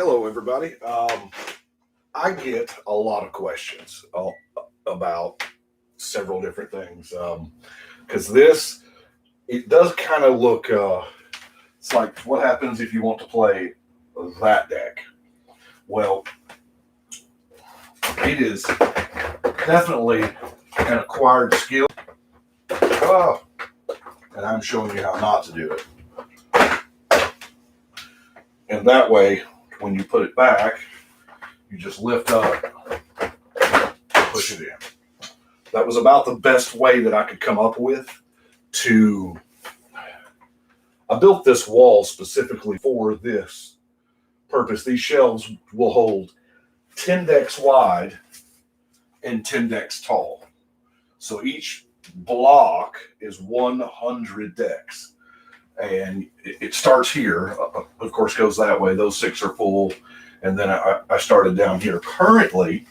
Hello, everybody. I get a lot of questions about several different things because it does kind of look, it's like what happens if you want to play that deck. Well, it is definitely an acquired skill, and I'm showing you how not to do it. And that way, when you put it back, you just lift up, push it in. That was about the best way that I could come up with to... I built this wall specifically for this purpose. These shelves will hold 10 decks wide and 10 decks tall. So each block is 100 decks. And it starts here, of course, goes that way. Those 6 are full. And then I started down here. Currently,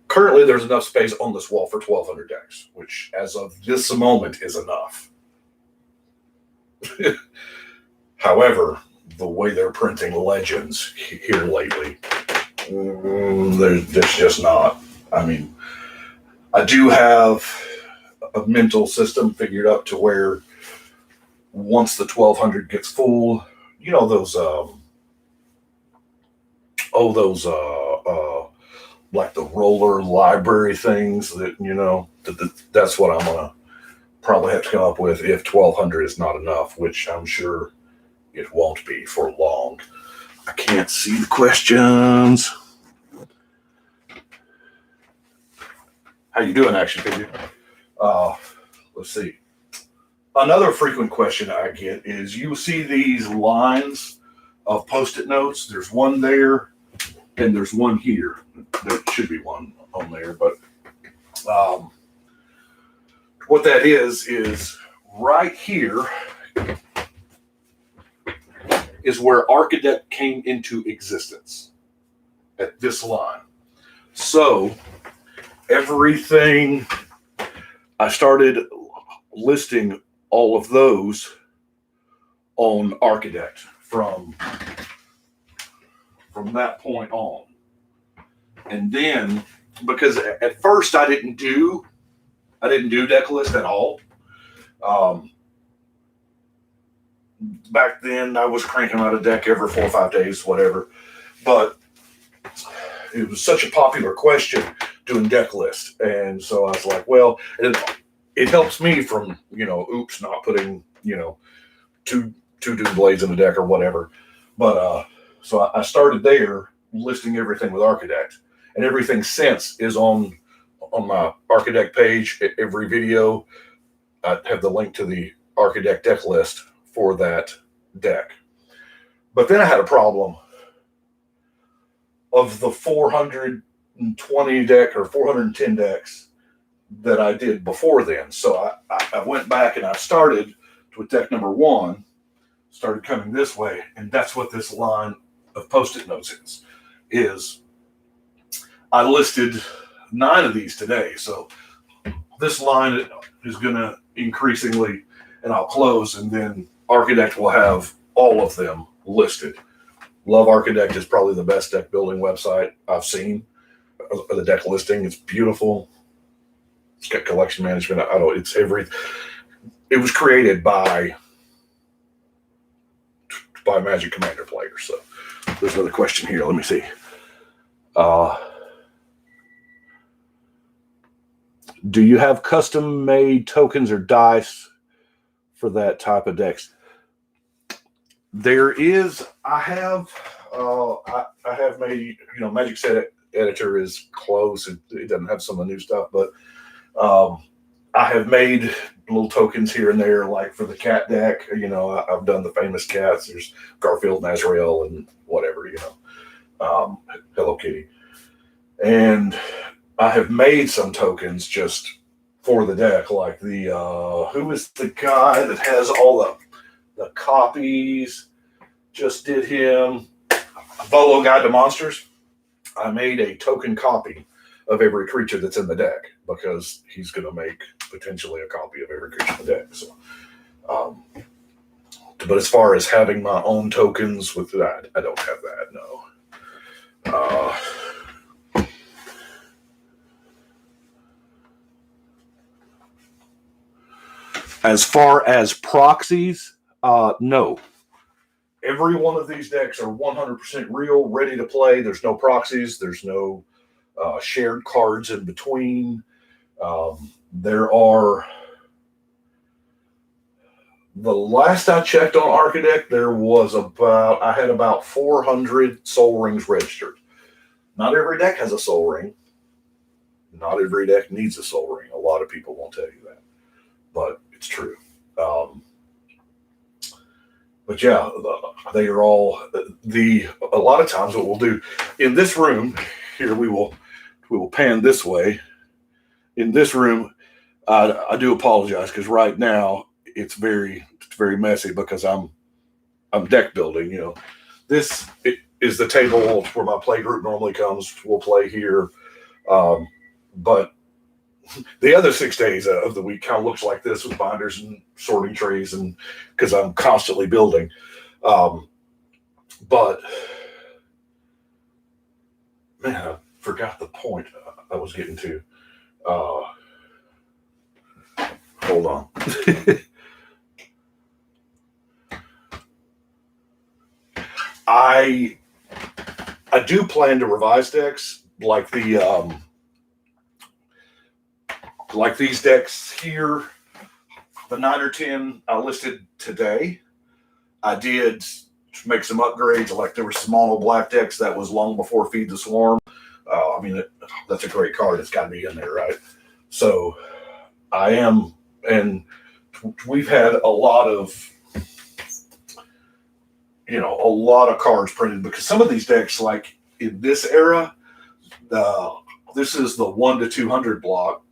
there's enough space on this wall for 1,200 decks, which as of this moment is enough. However, the way they're printing legends here lately, there's just not. I mean, I do have a mental system figured up to where once the 1,200 gets full, you know those like the roller library things that, you know, that's what I'm gonna probably have to come up with if 1,200 is not enough, which I'm sure it won't be for long. I can't see the questions. How you doing, Action Figure? Let's see. Another frequent question I get is you see these lines of Post-it notes. There's one there and there's one here. There should be one on there, but what that is right here is where Architect came into existence at this line. So everything, I started listing all of those on Architect from that point on. And then, because at first I didn't do deck list at all. Back then I was cranking out a deck every 4 or 5 days, whatever. But it was such a popular question doing deck list. And so I was like, well, it helps me from, you know, oops, not putting, you know, two Doom Blades in the deck or whatever. But so I started there listing everything with Architect, and everything since is on my Architect page. Every video, I have the link to the Architect deck list for that deck. But then I had a problem of the 420 deck or 410 decks that I did before then. So I went back and I started with deck number 1, started coming this way, and that's what this line of Post-it notes is. I listed 9 of these today, so this line is going to increasingly, and I'll close, and then Architect will have all of them listed. Love Architect is probably the best deck building website I've seen. The deck listing, it's beautiful. It's got collection management. It was created by Magic Commander players. So there's another question here. Let me see. Do you have custom made tokens or dice for that type of decks? There is. I have made, you know, Magic Set Editor is close. It doesn't have some of the new stuff, but I have made little tokens here and there, like for the cat deck. You know, I've done the famous cats. There's Garfield, Nazrael, and whatever, you know, Hello Kitty. And I have made some tokens just for the deck, like the, who is the guy that has all the copies? Just did him. Volo Guide to Monsters. I made a token copy of every creature that's in the deck because he's going to make potentially a copy of every creature in the deck. So But as far as having my own tokens with that, I don't have that, no. As far as proxies, no. Every one of these decks are 100% real, ready to play. There's no proxies. There's no shared cards in between. There are... The last I checked on Architect, I had about 400 Soul Rings registered. Not every deck has a Soul Ring. Not every deck needs a Soul Ring. A lot of people won't tell you that, but it's true. But yeah, they are all a lot of times what we'll do in this room here, we will pan this way. In this room, I do apologize because right now it's very messy because I'm deck building. You know, this is the table where my play group normally comes. We'll play here, but the other 6 days of the week kind of looks like this with binders and sorting trays, and because I'm constantly building. But man, I forgot the point I was getting to. Hold on. I do plan to revise decks like these decks here. The 9 or 10 I listed today. I did make some upgrades. Like there were some mono black decks that was long before Feed the Swarm. I mean, that's a great card. It's got to be in there, right? So I am, and we've had a lot of cards printed because some of these decks, like in this era, this is the 1 to 200 block.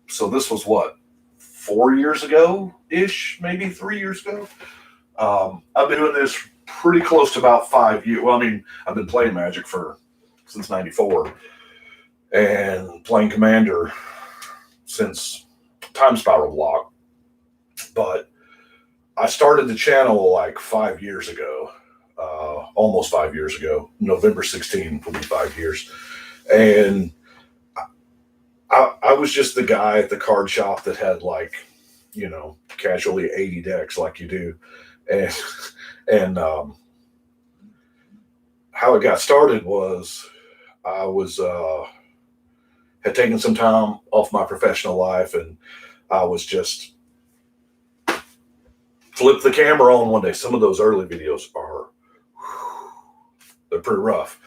So this was what, 4 years ago ish, maybe 3 years ago. I've been doing this pretty close to about 5 years. Well, I mean, I've been playing Magic since '94 and playing Commander since Time Spiral block. But I started the channel like 5 years ago, almost 5 years ago. November 16 will be 5 years. And I was just the guy at the card shop that had casually 80 decks like you do. And how it got started was I had taken some time off my professional life, and I was just flipped the camera on one day. Some of those early videos they're pretty rough.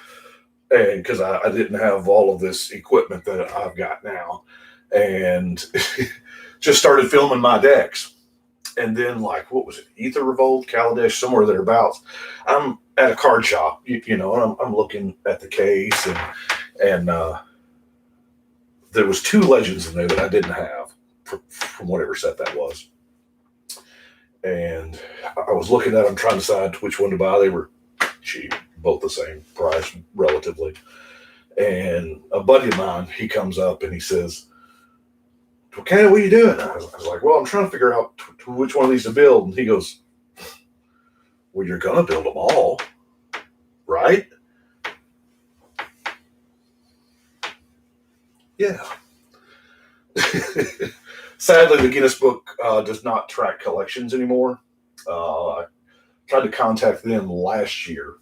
And because I didn't have all of this equipment that I've got now, and just started filming my decks. And then, what was it? Ether Revolt, Kaladesh, somewhere thereabouts. I'm at a card shop, and I'm looking at the case, and there was 2 legends in there that I didn't have from whatever set that was. And I was looking at them, trying to decide which one to buy. They were cheap, both the same price, relatively. And a buddy of mine, he comes up and he says, "Okay, what are you doing?" I was like, "Well, I'm trying to figure out which one of these to build." And he goes, "Well, you're going to build them all, right?" Yeah. Sadly, the Guinness Book does not track collections anymore. I tried to contact them last year,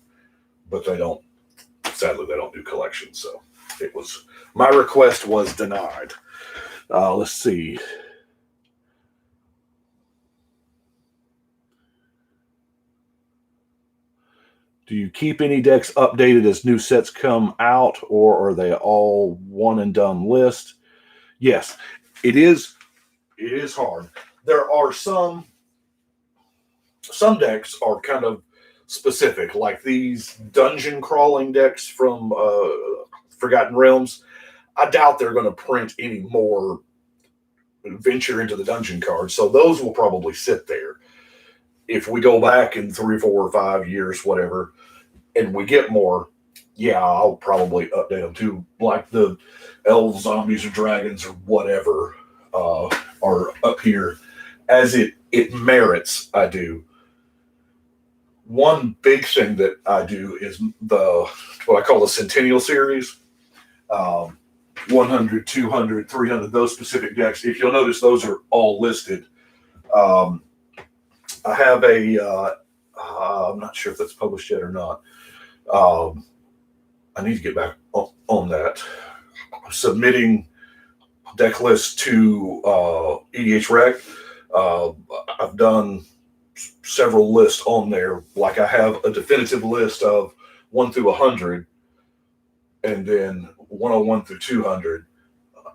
but sadly, they don't do collections. So my request was denied. Let's see. Do you keep any decks updated as new sets come out, or are they all one and done list? Yes, it is. It is hard. There are some decks are kind of specific, like these dungeon crawling decks from Forgotten Realms. I doubt they're going to print any more venture into the dungeon cards, so those will probably sit there. If we go back in 3, 4, or 5 years, whatever, and we get more, yeah, I'll probably update them too, like the elves, zombies, or dragons, or whatever are up here as it merits. I do. one big thing that I do is what I call the Centennial Series. 100, 200, 300, those specific decks. If you'll notice, those are all listed. I have I'm not sure if that's published yet or not. I need to get back on that. I'm submitting deck lists to EDH Rec. I've done several lists on there. Like I have a definitive list of 1 through 100, and then 101 through 200.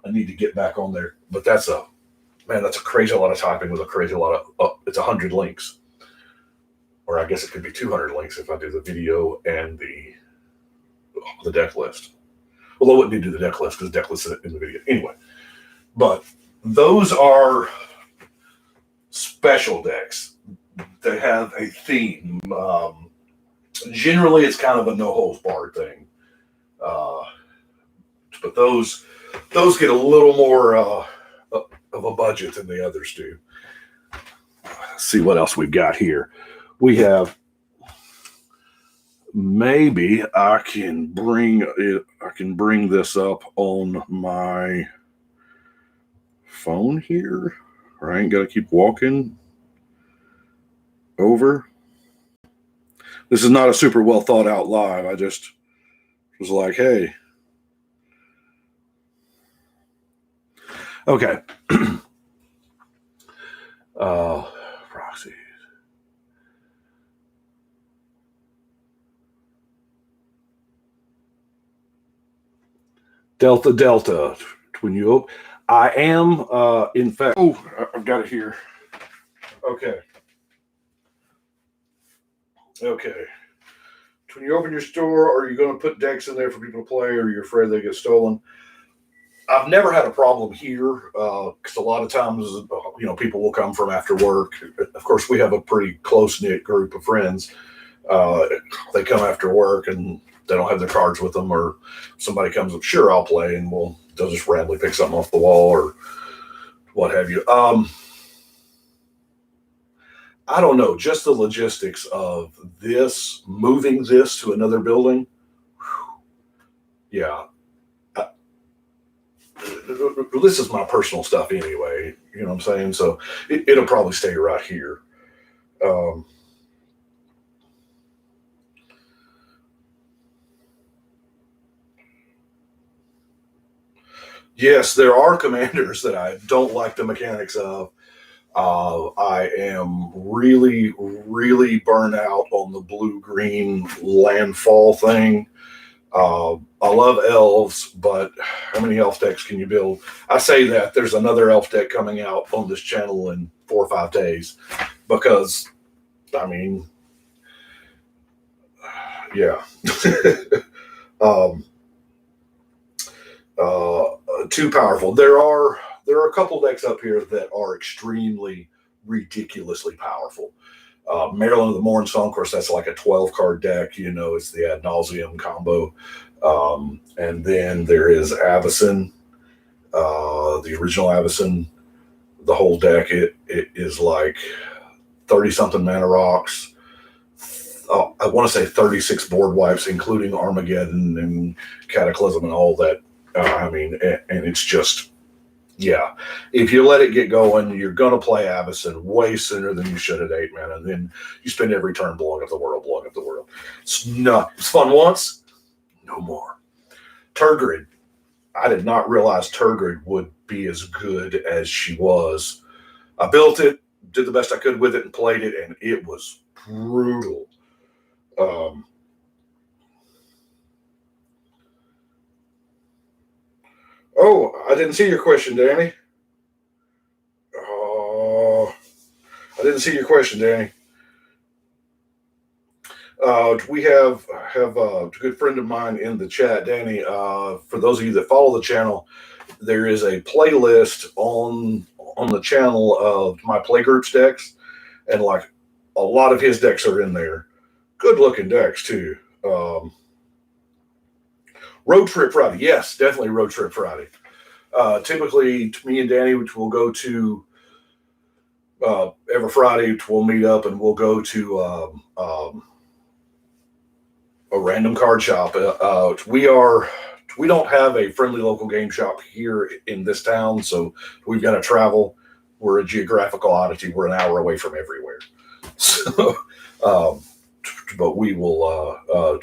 I need to get back on there, but that's a crazy lot of typing with a crazy lot of it's 100 links, or I guess it could be 200 links if I do the video and the deck list. Well, I wouldn't need to do the deck list because the deck list is in the video anyway. But those are special decks. They have a theme. Generally, it's kind of a no holds barred thing. But those get a little more of a budget than the others do. Let's see what else we've got here. We have, maybe I can bring this up on my phone here. Or I ain't got to keep walking over. This is not a super well thought out live. I just was like, hey. Okay. Proxies. Delta. When you I am in fact. Oh, I've got it here. Okay. When you open your store, are you going to put decks in there for people to play, or are you afraid they get stolen? I've never had a problem here because a lot of times, people will come from after work. Of course, we have a pretty close-knit group of friends. They come after work and they don't have their cards with them, or somebody comes up, sure, I'll play, and they'll just randomly pick something off the wall or what have you. I don't know, just the logistics of moving this to another building. Yeah. This is my personal stuff anyway, you know what I'm saying? So it'll probably stay right here. Yes, there are commanders that I don't like the mechanics of. I am really, really burnt out on the blue-green landfall thing. I love elves, but how many elf decks can you build? I say that there's another elf deck coming out on this channel in 4 or 5 days because, yeah. Too powerful. There are a couple decks up here that are extremely ridiculously powerful. Maryland of the Morn Song, of course, that's like a 12-card deck. It's the ad nauseum combo. And then there is Avacyn, the original Avacyn. The whole deck, it is like 30-something mana rocks. I want to say 36 board wipes, including Armageddon and Cataclysm and all that. And it's just, yeah. If you let it get going, you're going to play Avacyn way sooner than you should at 8 mana. And then you spend every turn blowing up the world. It's fun once, no more. Turgid. I did not realize Turgid would be as good as she was. I built it, did the best I could with it, and played it, and it was brutal. Oh, I didn't see your question, Danny. I didn't see your question, Danny. We have a good friend of mine in the chat, Danny. For those of you that follow the channel, there is a playlist on the channel of my playgroups decks, and like a lot of his decks are in there. Good looking decks too. Road Trip Friday, yes, definitely Road Trip Friday. Typically, me and Danny, which will go to every Friday we'll meet up and we'll go to a random card shop. We don't have a friendly local game shop here in this town, so we've got to travel. We're a geographical oddity. We're an hour away from everywhere. So, but we'll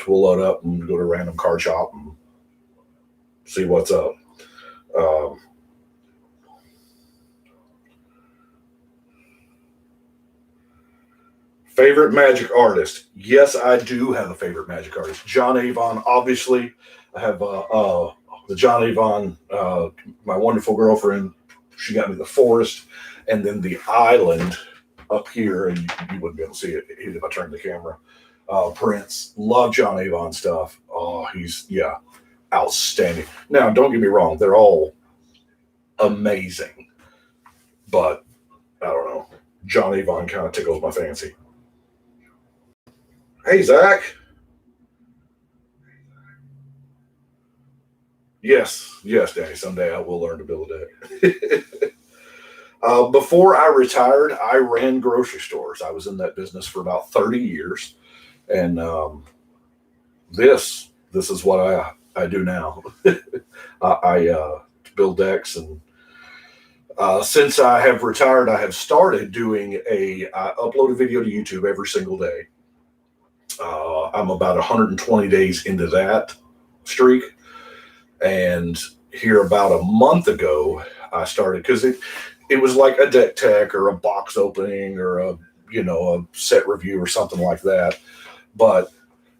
load up and go to a random card shop and see what's up. Favorite Magic artist? Yes, I do have a favorite Magic artist. John Avon, obviously. I have the John Avon, my wonderful girlfriend. She got me the forest, and then the island up here, and you wouldn't be able to see it if I turned the camera. Prince, love John Avon stuff. Oh, he's outstanding. Now, don't get me wrong; they're all amazing, but I don't know. John Avon kind of tickles my fancy. Hey, Zach. Yes, Danny. Someday I will learn to build a deck. Before I retired, I ran grocery stores. I was in that business for about 30 years, and this is what I do now. I build decks, and since I have retired, I have started doing I upload a video to YouTube every single day. I'm about 120 days into that streak. And here about a month ago, I started because it was like a deck tech or a box opening or a set review or something like that. But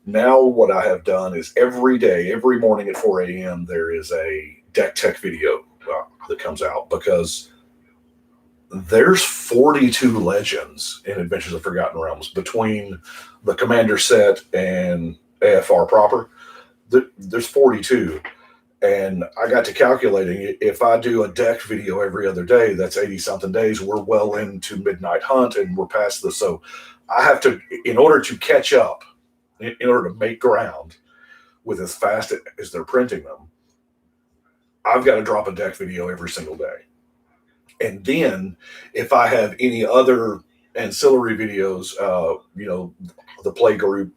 now what I have done is every day, every morning at 4 a.m., there is a deck tech video that comes out because there's 42 legends in Adventures of Forgotten Realms between the Commander set and AFR proper. There's 42. And I got to calculating, if I do a deck video every other day, that's 80 something days. We're well into Midnight Hunt and we're past this. So I have to, in order to catch up, in order to make ground with as fast as they're printing them, I've got to drop a deck video every single day. And then if I have any other ancillary videos, the play group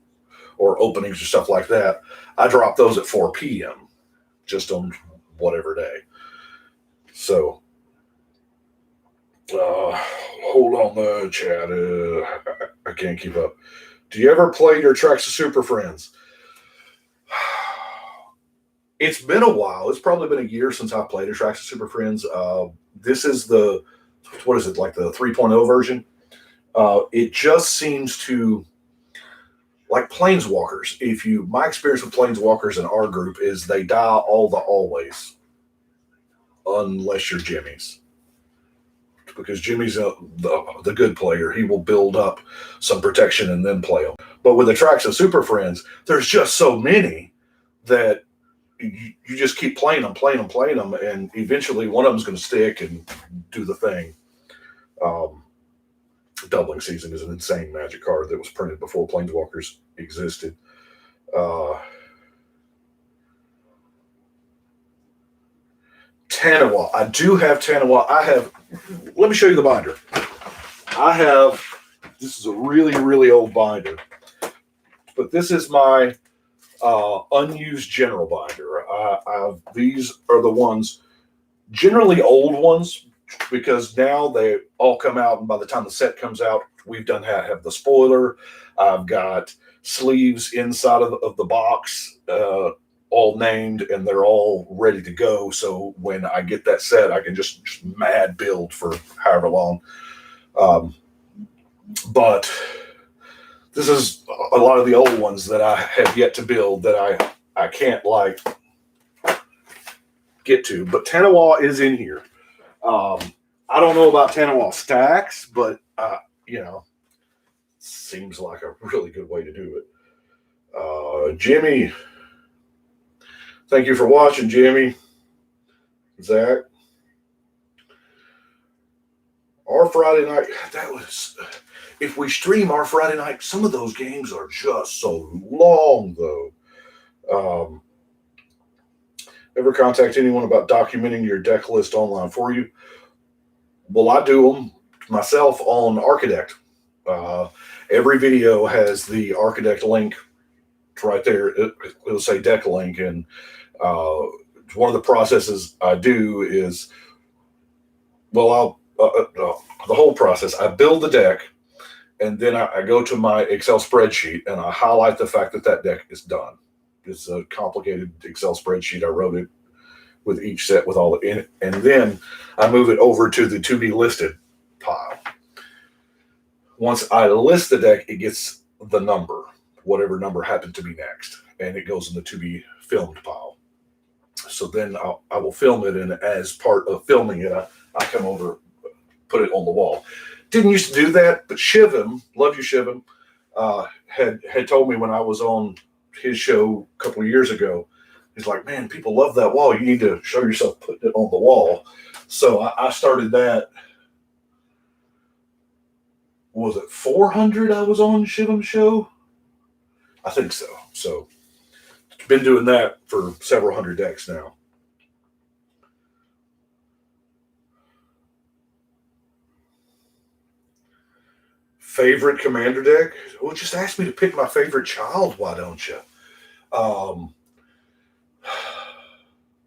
or openings or stuff like that, I drop those at 4 p.m. just on whatever day. So, hold on the chat. I can't keep up. Do you ever play your Tracks of Super Friends? It's been a while. It's probably been a year since I've played a Tracks of Super Friends. This is what is it, like the 3.0 version? It just seems to, like Planeswalkers. My experience with Planeswalkers in our group is they die always, unless you're Jimmy's. Because Jimmy's the good player. He will build up some protection and then play them. But with the Tracks of Super Friends, there's just so many that you just keep playing them, and eventually one of them's going to stick and do the thing. Doubling Season is an insane Magic card that was printed before Planeswalkers existed. Tanawa. I do have Tanawa. Let me show you the binder. This is a really, really old binder, but this is my unused general binder. These are the ones, generally old ones, because now they all come out, and by the time the set comes out, we've have the spoiler. I've got sleeves inside of the box, all named, and they're all ready to go. So when I get that set, I can just mad build for however long. But this is a lot of the old ones that I have yet to build that I can't get to. But Tanawa is in here. I don't know about Tanawa stacks, but seems like a really good way to do it. Jimmy, thank you for watching, Jimmy. Zach, our Friday night, if we stream our Friday night, some of those games are just so long, though. Ever contact anyone about documenting your deck list online for you? Well, I do them myself on Architect. Every video has the Architect link right there. It'll say deck link, and one of the processes I do is, well, the whole process. I build the deck, and then I go to my Excel spreadsheet and I highlight the fact that that deck is done. It's a complicated Excel spreadsheet. I wrote it with each set with all in it, and then I move it over to the to be listed pile. Once I list the deck, it gets the number, whatever number happened to be next, and it goes in the to be filmed pile. So then I will film it, and as part of filming it, I come over, put it on the wall. Didn't used to do that, but Shivim, love you Shivim, had told me when I was on his show a couple of years ago, he's like, man, people love that wall. You need to show yourself putting it on the wall. So I started that. Was it 400 I was on Shivim's show? I think so. So been doing that for several hundred decks now. Favorite commander deck? Well, just ask me to pick my favorite child, why don't you?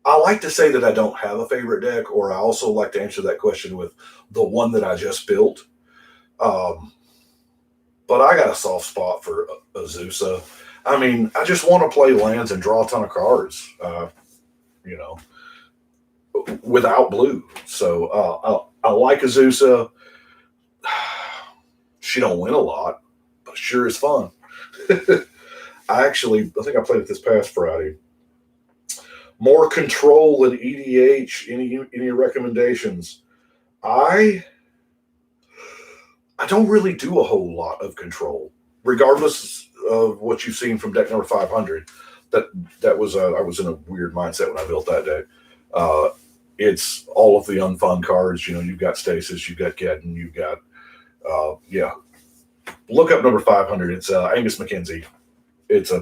I like to say that I don't have a favorite deck, or I also like to answer that question with the one that I just built. But I got a soft spot for Azusa. I mean, I just want to play lands and draw a ton of cards, without blue. So I like Azusa. She don't win a lot, but sure is fun. I think I played it this past Friday. More control than EDH. Any recommendations? I don't really do a whole lot of control, regardless of what you've seen from deck number 500. That was I was in a weird mindset when I built that deck. It's all of the unfun cards. You've got Stasis, you've got Geddon, you've got look up number 500. It's Angus McKenzie. It's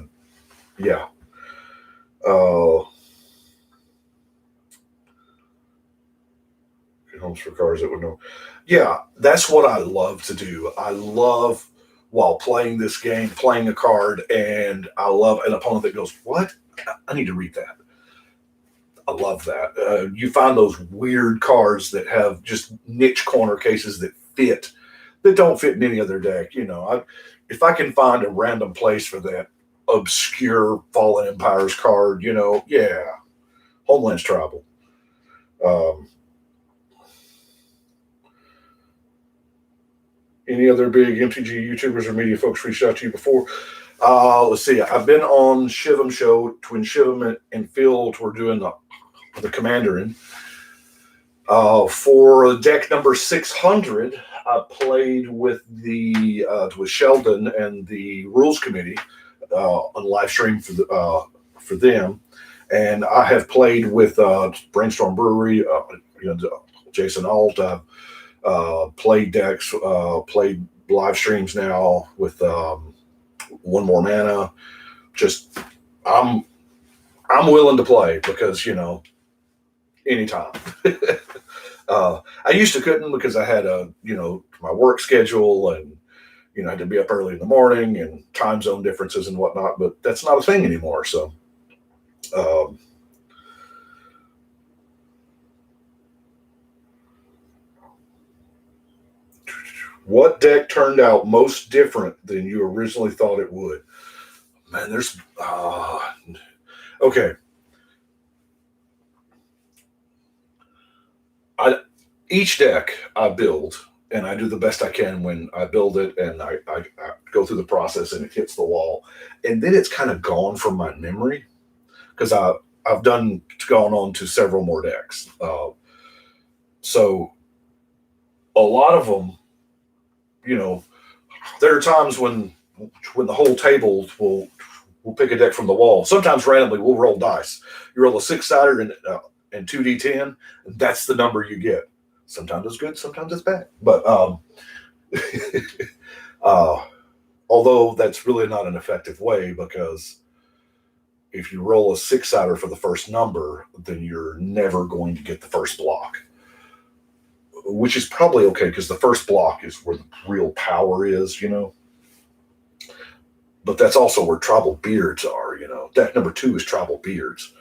homes for cards that would know. Yeah, that's what I love to do. I love, while playing this game, playing a card, and I love an opponent that goes, what? I need to read that. I love that. You find those weird cards that have just niche corner cases that don't fit in any other deck. If I can find a random place for that obscure Fallen Empires card, Homeland's Tribal. Any other big MTG YouTubers or media folks reached out to you before? Let's see. I've been on Shivim show. Twin Shivim and Field were doing the Commanderin. For deck number 600, I played with with Sheldon and the Rules Committee on live stream for them, and I have played with Brainstorm Brewery, Jason Alt. Played decks, played live streams now with One More Mana. Just I'm willing to play because anytime. I used to couldn't because I had my work schedule and I had to be up early in the morning and time zone differences and whatnot, but that's not a thing anymore. So what deck turned out most different than you originally thought it would? Man, there's okay. Each deck I build, and I do the best I can when I build it, and I go through the process, and it hits the wall, and then it's kind of gone from my memory because I've gone on to several more decks. So a lot of them, there are times when the whole table will pick a deck from the wall. Sometimes randomly we'll roll dice. You roll a 6-sider and 2d10, and that's the number you get. Sometimes it's good, sometimes it's bad. But although that's really not an effective way, because if you roll a 6-sider for the first number, then you're never going to get the first block. which is probably okay because the first block is where the real power is, But that's also where tribal beards are, Deck number 2 is tribal beards.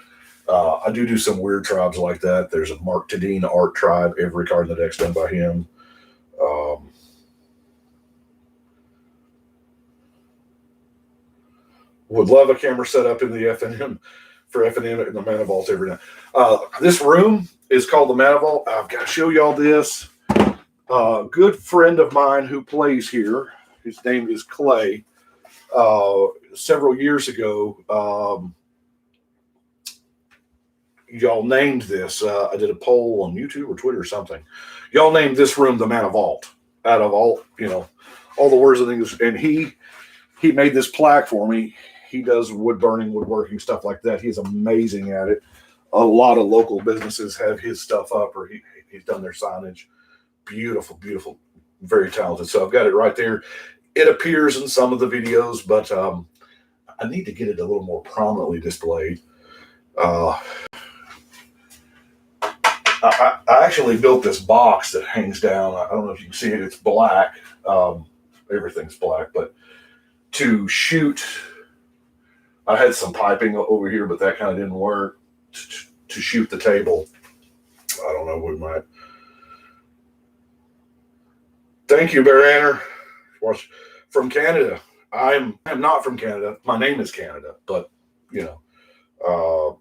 I do some weird tribes like that. There's a Mark Tadine art tribe. Every card in the deck's done by him. Would love a camera set up in the FNM for FNM in the Mana Vault every night. This room is called the Mana Vault. I've got to show y'all this. Good friend of mine who plays here, his name is Clay. Several years ago, y'all named this. I did a poll on YouTube or Twitter or something. Y'all named this room the Mana Vault out of all the words and things. And he made this plaque for me. He does wood burning, woodworking, stuff like that. He's amazing at it. A lot of local businesses have his stuff up, or he's done their signage. Beautiful, beautiful, very talented. So I've got it right there. It appears in some of the videos, but I need to get it a little more prominently displayed. I actually built this box that hangs down. I don't know if you can see it. It's black. Everything's black, but to shoot, I had some piping over here, but that kind of didn't work. To shoot the table, I don't know what might. Thank you, Bear Anner. From Canada. I'm not from Canada. My name is Canada, but a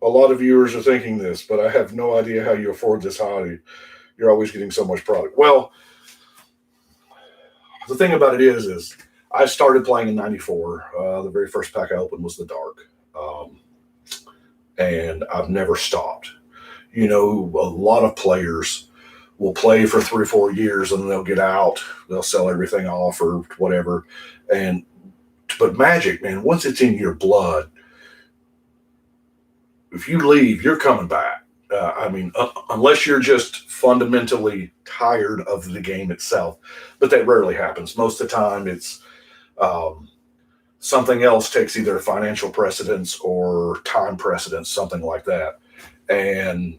lot of viewers are thinking this, but I have no idea how you afford this hobby. You're always getting so much product. Well, the thing about it is I started playing in '94. The very first pack I opened was the Dark, and I've never stopped. A lot of players will play for 3 or 4 years and then they'll get out. They'll sell everything off or whatever. But Magic, man, once it's in your blood, if you leave, you're coming back. Unless you're just fundamentally tired of the game itself, but that rarely happens. Most of the time it's something else takes either financial precedence or time precedence, something like that. And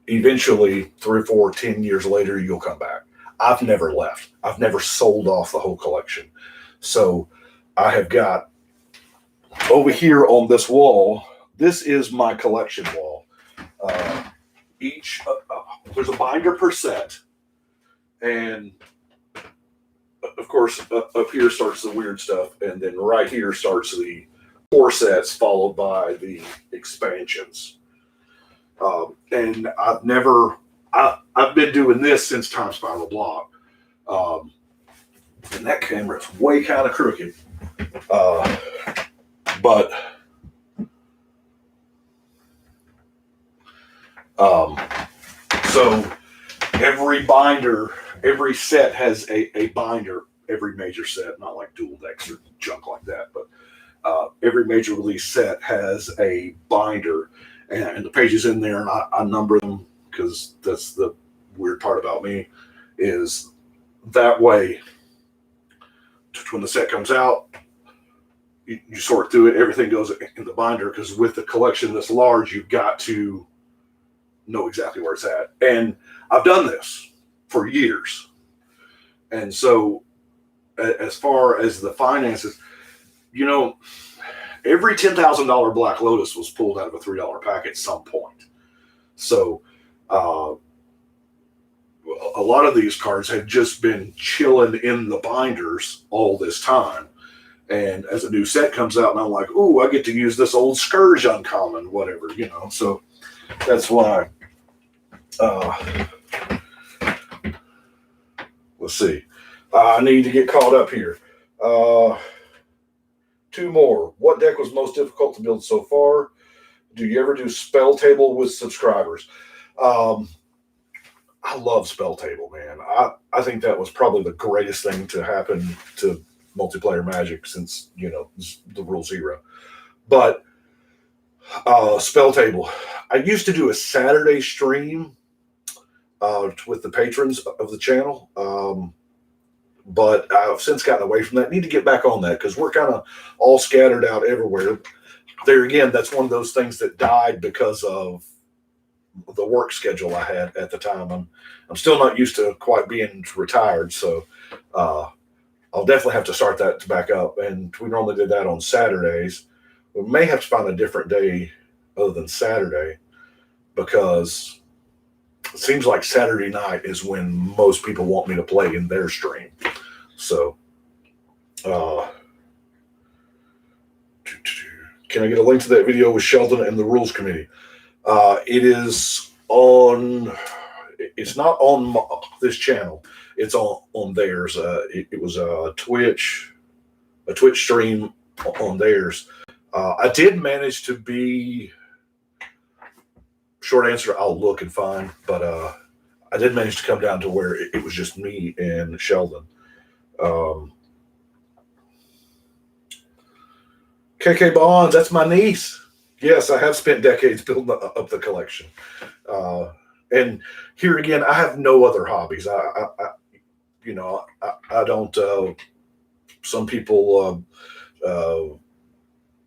eventually 3, 4, 10 years later, you'll come back. I've never left. I've never sold off the whole collection. So I have got over here on this wall, this is my collection wall. There's a binder per set. And of course, up here starts the weird stuff. And then right here starts the 4 sets followed by the expansions. And I've been doing this since Time Spiral Block. And that camera's way kind of crooked. But so every binder, every set has a binder, every major set, not like dual decks or junk like that, but every major release set has a binder. And the pages in there, and I number them because that's the weird part about me, is that way when the set comes out, you sort through it, everything goes in the binder, because with the collection this large, you've got to know exactly where it's at. And I've done this for years. And so as far as the finances, every $10,000 Black Lotus was pulled out of a $3 pack at some point. So a lot of these cards had just been chilling in the binders all this time. And as a new set comes out, and I'm like, ooh, I get to use this old Scourge uncommon, whatever, So that's why. Let's see. I need to get caught up here. 2 more. What deck was most difficult to build so far? Do you ever do Spell Table with subscribers? I love Spell Table, man. I think that was probably the greatest thing to happen to multiplayer Magic since, the Rule Zero. But Spell Table. I used to do a Saturday stream with the patrons of the channel. But I've since gotten away from that. Need to get back on that because we're kind of all scattered out everywhere. There again, that's one of those things that died because of the work schedule I had at the time. I'm still not used to quite being retired, so I'll definitely have to start that back up. And we normally did that on Saturdays. We may have to find a different day other than Saturday, because it seems like Saturday night is when most people want me to play in their stream. So, can I get a link to that video with Sheldon and the Rules Committee? It is on. It's not on this channel. It's on theirs. It was a Twitch stream on theirs. I did manage to be. Short answer, I'll look and find, but I did manage to come down to where it was just me and Sheldon. KK Bonds, that's my niece. Yes, I have spent decades building up the collection. And here again, I have no other hobbies. I don't. Some people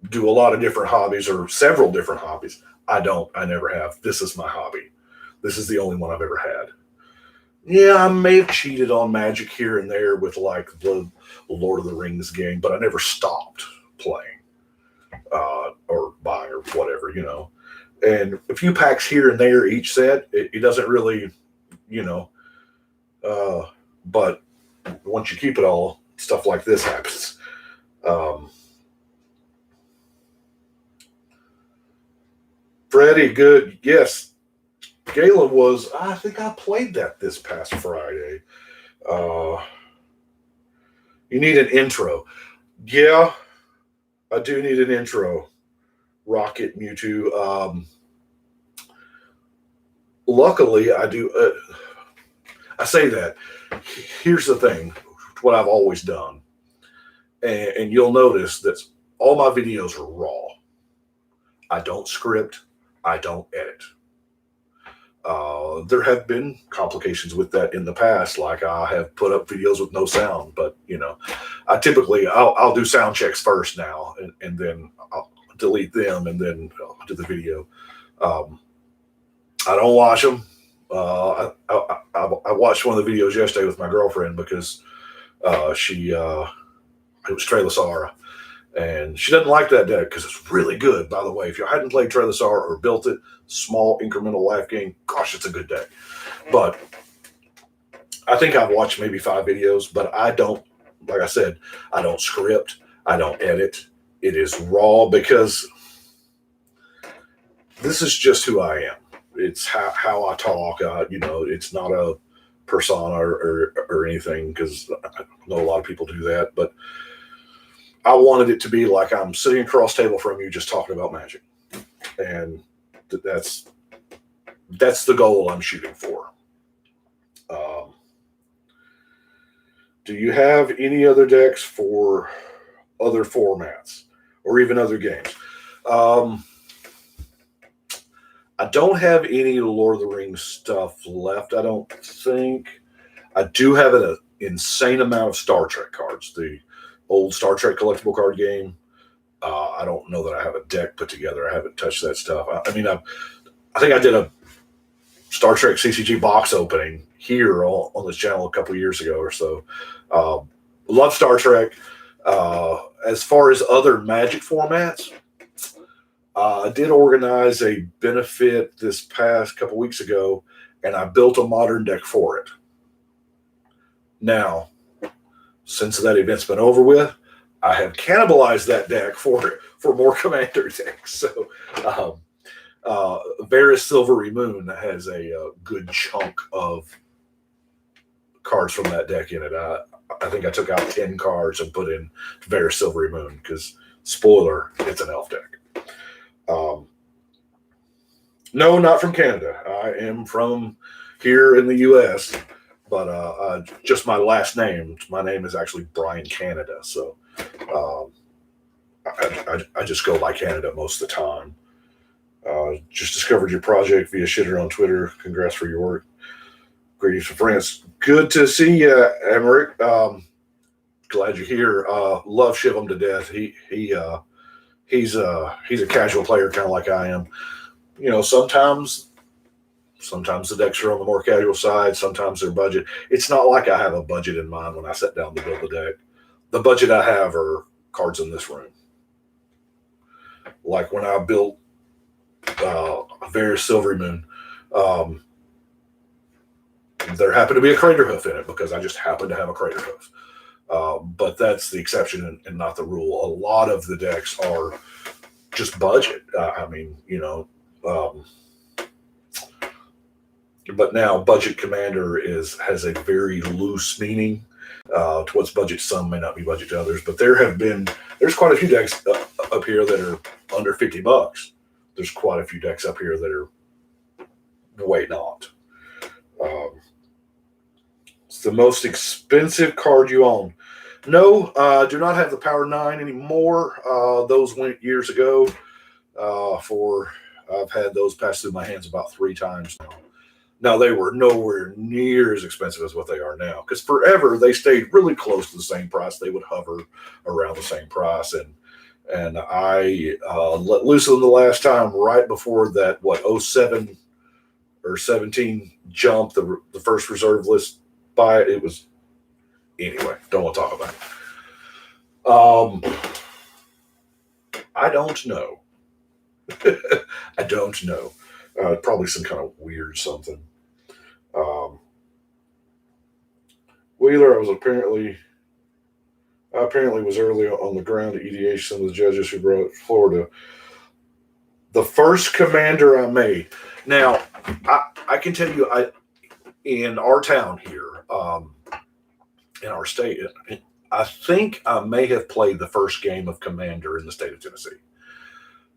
do a lot of different hobbies or several different hobbies. I don't. I never have. This is my hobby. This is the only one I've ever had. Yeah, I may have cheated on Magic here and there with like the Lord of the Rings game, but I never stopped playing or buying or whatever, And a few packs here and there each set. It doesn't really, but once you keep it all, stuff like this happens. Freddie, good. Yes. Galen was, I think I played that this past Friday. You need an intro. Yeah, I do need an intro. Rocket Mewtwo. Luckily, I do. I say that. Here's the thing, what I've always done. And you'll notice that all my videos are raw. I don't script. I don't edit. There have been complications with that in the past. Like I have put up videos with no sound, but I typically I'll do sound checks first now, and then I'll delete them, and then I'll do the video. I don't watch them. I watched one of the videos yesterday with my girlfriend because it was Trelasara. And she doesn't like that deck because it's really good, by the way. If you hadn't played Trelasara or built it, small incremental life gain, gosh, it's a good deck. But I think I've watched maybe 5 videos, but I don't, like I said, I don't script, I don't edit. It is raw because this is just who I am. It's how I talk. It's not a persona or anything, because I know a lot of people do that, but I wanted it to be like I'm sitting across table from you just talking about Magic. And that's the goal I'm shooting for. Do you have any other decks for other formats or even other games? I don't have any Lord of the Rings stuff left, I don't think. I do have an insane amount of Star Trek cards. The old Star Trek collectible card game. I don't know that I have a deck put together. I haven't touched that stuff. I think I did a Star Trek CCG box opening here on this channel a couple of years ago or so. Love Star Trek. As far as other Magic formats, I did organize a benefit this past couple weeks ago, and I built a modern deck for it. Now, since that event's been over with, I have cannibalized that deck for more Commander decks. So, Varys Silvery Moon has a good chunk of cards from that deck in it. I think I took out 10 cards and put in Varys Silvery Moon because, spoiler, it's an elf deck. No, not from Canada. I am from here in the U.S., but just my last name. My name is actually Brian Canada, so I just go by Canada most of the time. Just discovered your project via Shitter on Twitter. Congrats for your work. Greetings from France. Good to see you, Emmerich. Glad you're here. Love Shivam to death. He's a casual player, kind of like I am. Sometimes Sometimes the decks are on the more casual side. Sometimes they're budget. It's not like I have a budget in mind when I sit down to build the deck. The budget I have are cards in this room. Like when I built Varys Silvery Moon, there happened to be a Crater Hoof in it because I just happened to have a Crater Hoof. But that's the exception and not the rule. A lot of the decks are just budget. I mean, you know, but now budget commander has a very loose meaning. To what's budget some may not be budget to others, but there's quite a few decks up here that are under $50. There's quite a few decks up here that are way not. It's the most expensive card you own. No, I do not have the Power 9 anymore. Those went years ago. I've had those pass through my hands about 3 times now. Now, they were nowhere near as expensive as what they are now, because forever they stayed really close to the same price. They would hover around the same price. And I let loose of them the last time right before that, 07 or 17 jump, the first reserve list buy it. It was, anyway, don't want to talk about it. I don't know. I don't know. Probably some kind of weird something. Wheeler, I apparently was early on the ground to EDH some of the judges who brought Florida. The first commander I made. Now, I can tell you, in our town here, in our state, I think I may have played the first game of Commander in the state of Tennessee.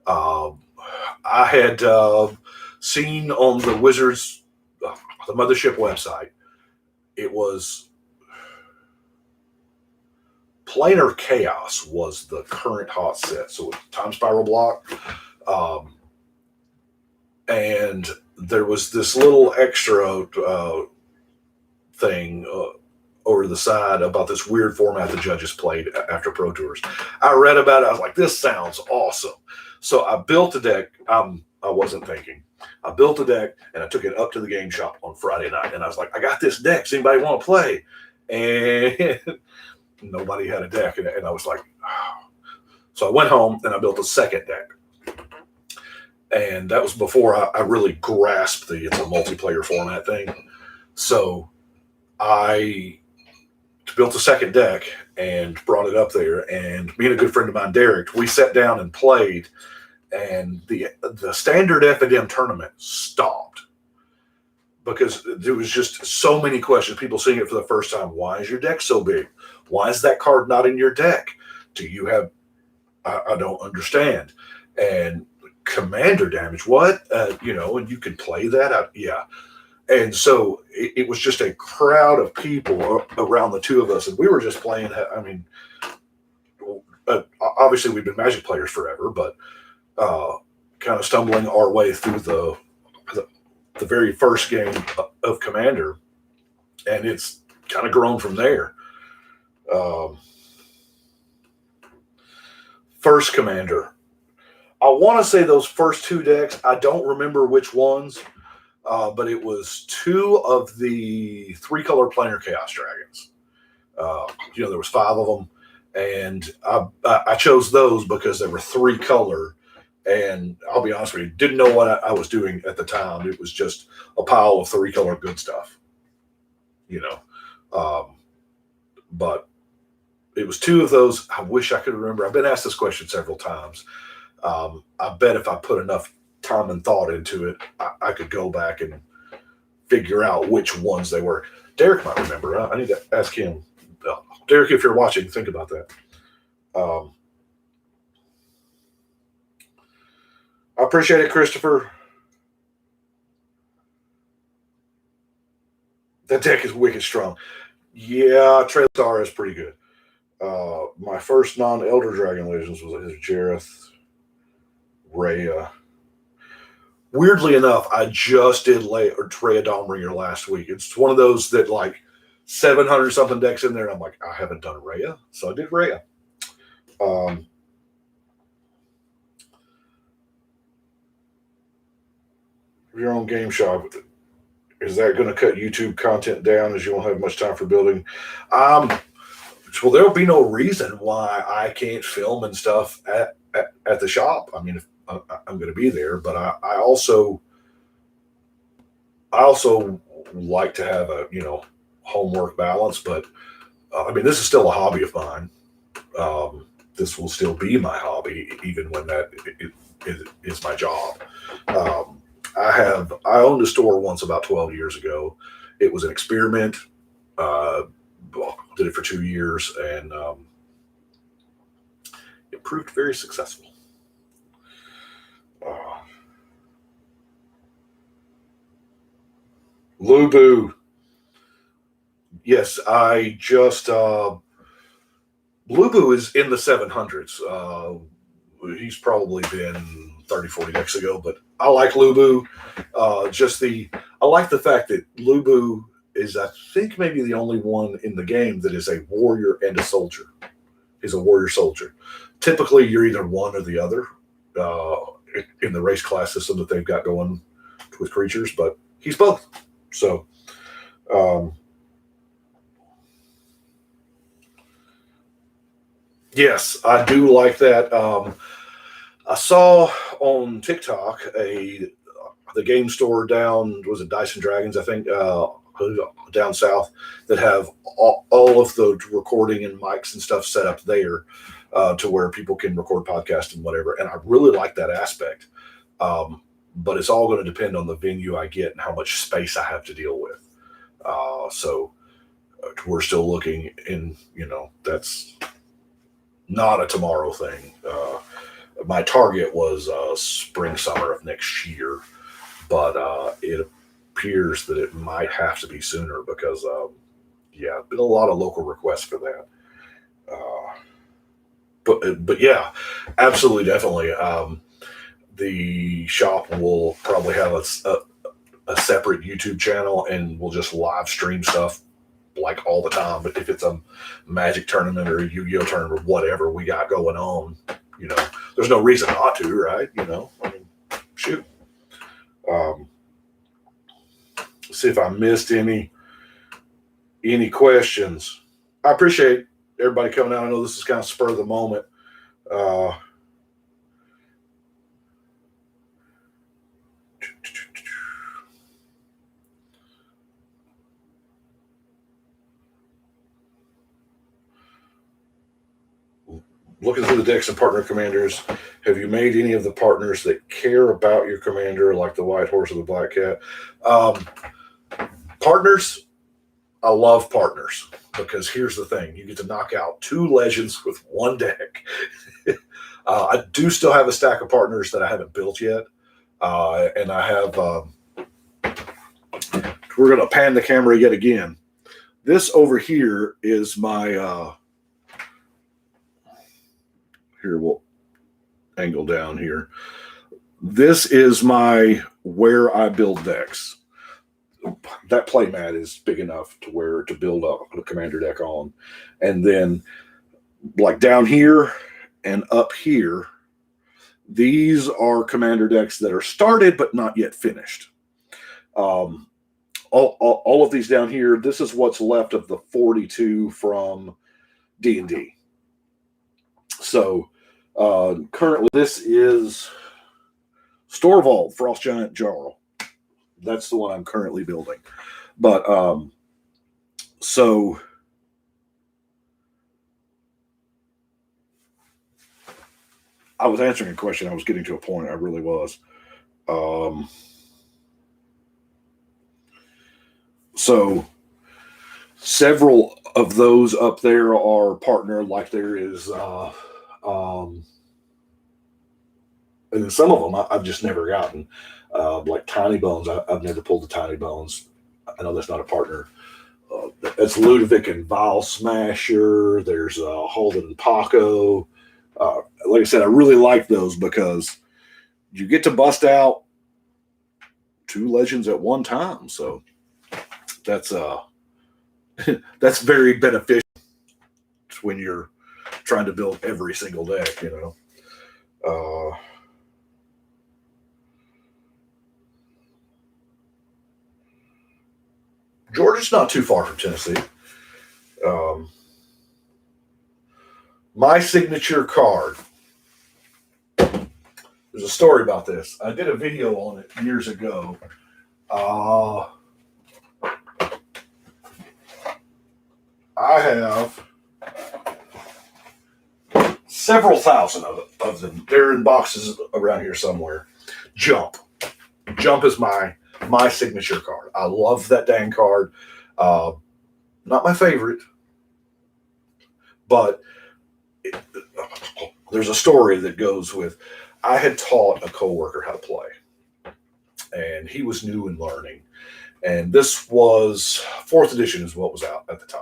I had seen on the Wizards, the mothership website, it was Planar Chaos was the current hot set. So Time Spiral block. And there was this little extra thing over the side about this weird format the judges played after Pro Tours. I read about it. I was like, this sounds awesome. So I built a deck. I wasn't thinking. I built a deck and I took it up to the game shop on Friday night. And I was like, I got this deck. Does anybody want to play? And nobody had a deck. And I was like, oh. So I went home and I built a second deck. And that was before I really grasped it's a multiplayer format thing. So I built a second deck and brought it up there. And me and a good friend of mine, Derek, we sat down and played. And the standard F&M tournament stopped because there was just so many questions. People seeing it for the first time. Why is your deck so big? Why is that card not in your deck? Do you have? I don't understand. And commander damage, what? And you can play that. Yeah. And so it was just a crowd of people around the two of us, and we were just playing. I mean, obviously we've been Magic players forever, but kind of stumbling our way through the very first game of Commander, and it's kind of grown from there. First Commander. I want to say those first 2 decks, I don't remember which ones, but it was 2 of the 3-color Planar Chaos Dragons. There was 5 of them, and I chose those because they were 3-color. And I'll be honest with you, didn't know what I was doing at the time. It was just a pile of 3-color good stuff, But it was 2 of those. I wish I could remember. I've been asked this question several times. I bet if I put enough time and thought into it, I could go back and figure out which ones they were. Derek might remember. I need to ask him. Derek, if you're watching, think about that. I appreciate it, Christopher. That deck is wicked strong. Yeah, Trail Star is pretty good. My first non-Elder Dragon Legends was Jareth, Rhea. Weirdly enough, I just did Rhea Dawnbringer last week. It's one of those that 700 something decks in there, and I'm like, I haven't done Rhea, so I did Rhea. Your own game shop. is that going to cut YouTube content down as you won't have much time for building? Well, there'll be no reason why I can't film and stuff at the shop. I mean, if I'm going to be there, but I also like to have a, homework balance. But I mean, this is still a hobby of mine. This will still be my hobby, even when that is my job. I owned a store once about 12 years ago. It was an experiment. Did it for 2 years, and it proved very successful. Lubu. Yes, I just Lubu is in the 700s. He's probably been 30, 40 decks ago, but I like Lubu. I like the fact that Lubu is, I think, maybe the only one in the game that is a warrior and a soldier. He's a warrior soldier. Typically, you're either one or the other in the race class system that they've got going with creatures, but he's both. So, yes, I do like that. I saw on TikTok the game store down, was it Dice and Dragons, I think, down south, that have all of the recording and mics and stuff set up there to where people can record podcasts and whatever. And I really like that aspect. But it's all going to depend on the venue I get and how much space I have to deal with. So we're still looking in, that's not a tomorrow thing. My target was spring, summer of next year, but it appears that it might have to be sooner because, been a lot of local requests for that. But yeah, absolutely, definitely. The shop will probably have a separate YouTube channel, and we'll just live stream stuff like all the time. But if it's a Magic tournament or a Yu-Gi-Oh tournament or whatever we got going on, there's no reason not to, right? I mean, shoot. See if I missed any questions. I appreciate everybody coming out. I know this is kind of spur of the moment. Looking through the decks and partner commanders, have you made any of the partners that care about your commander, like the White Horse or the Black Cat? Partners, I love partners because here's the thing. You get to knock out 2 legends with one deck. I do still have a stack of partners that I haven't built yet. And I have, we're going to pan the camera yet again. This over here is my, here, we'll angle down here. This is my where I build decks. That play mat is big enough to build a commander deck on. And then like down here and up here, these are commander decks that are started but not yet finished. All of these down here, this is what's left of the 42 from D&D. So currently this is Storvald, Frost Giant Jarl. That's the one I'm currently building. But so I was answering a question. I was getting to a point. I really was. So several of those up there are partnered, like there is and then some of them I've just never gotten. Like Tiny Bones, I've never pulled the Tiny Bones. I know that's not a partner. That's Ludovic and Vile Smasher. There's Holden and Paco. Like I said, I really like those because you get to bust out 2 legends at one time. So that's that's very beneficial when you're trying to build every single deck, Georgia's not too far from Tennessee. My signature card. There's a story about this. I did a video on it years ago. I have several thousand of them. They're in boxes around here somewhere. Jump. Jump is my signature card. I love that dang card. Not my favorite, but there's a story that goes with, I had taught a coworker how to play, and he was new and learning. And this was 4th edition is what was out at the time.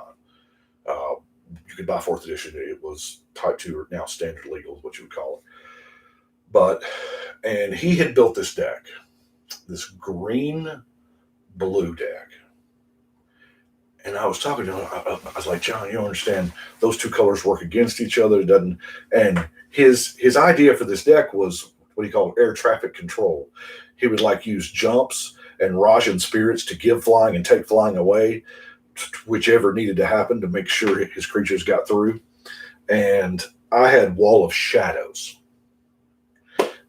You could buy 4th edition. It was Type 2 or now standard legal is what you would call it. And he had built this deck, this green-blue deck. And I was talking to him. I was like, John, you don't understand. Those two colors work against each other. It doesn't. And his idea for this deck was what he called air traffic control. He would use jumps and Rajan spirits to give flying and take flying away, whichever needed to happen to make sure his creatures got through. And I had Wall of Shadows.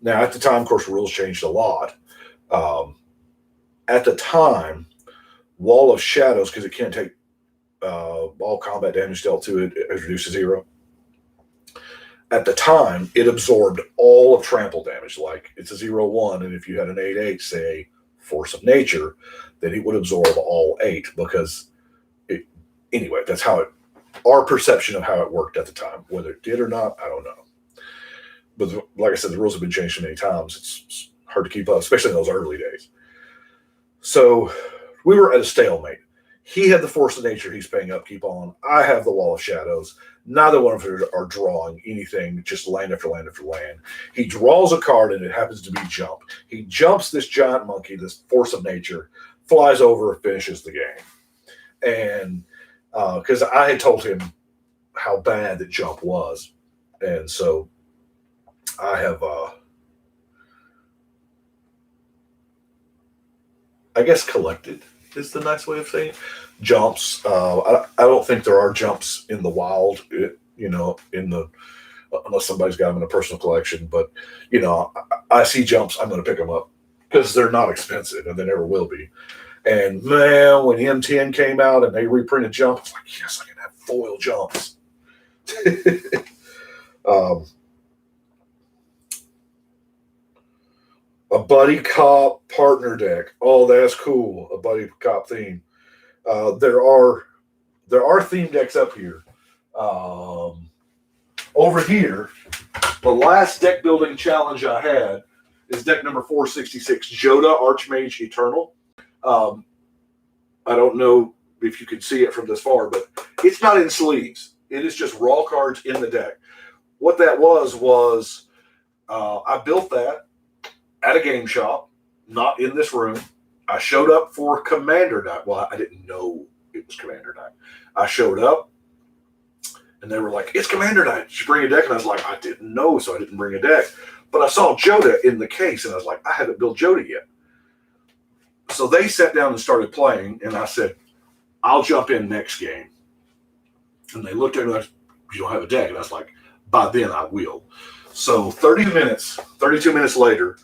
Now, at the time, of course, rules changed a lot. At the time, Wall of Shadows, because it can't take all combat damage dealt to it, is reduced to 0. At the time, it absorbed all of trample damage. Like, it's a 0/1, and if you had an 8/8, say, Force of Nature, then it would absorb all 8, because anyway, that's how our perception of how it worked at the time. Whether it did or not, I don't know. But like I said, the rules have been changed many times. It's hard to keep up, especially in those early days. So we were at a stalemate. He had the Force of Nature he's paying upkeep on. I have the Wall of Shadows. Neither one of us are drawing anything, just land after land after land. He draws a card, and it happens to be Jump. He jumps this giant monkey, this Force of Nature, flies over, finishes the game. And because I had told him how bad that Jump was. And so I have, I guess, collected is the nice way of saying it. Jumps. I don't think there are jumps in the wild, unless somebody's got them in a personal collection. But, I see jumps, I'm going to pick them up because they're not expensive and they never will be. And man, when M10 came out and they reprinted Jump, I was like, yes, I can have foil jumps. A buddy cop partner deck. Oh, that's cool. A buddy cop theme. There are theme decks up here. Over here, the last deck building challenge I had is deck number 466, Joda Archmage Eternal. I don't know if you can see it from this far, but it's not in sleeves. It is just raw cards in the deck. What that was I built that at a game shop, not in this room. I showed up for Commander Night. Well, I didn't know it was Commander Night. I showed up, and they were like, it's Commander Night. Did you bring a deck? And I was like, I didn't know, so I didn't bring a deck. But I saw Joda in the case, and I was like, I haven't built Joda yet. So they sat down and started playing, and I said, I'll jump in next game. And they looked at me like, you don't have a deck. And I was like, by then I will. So 32 minutes later,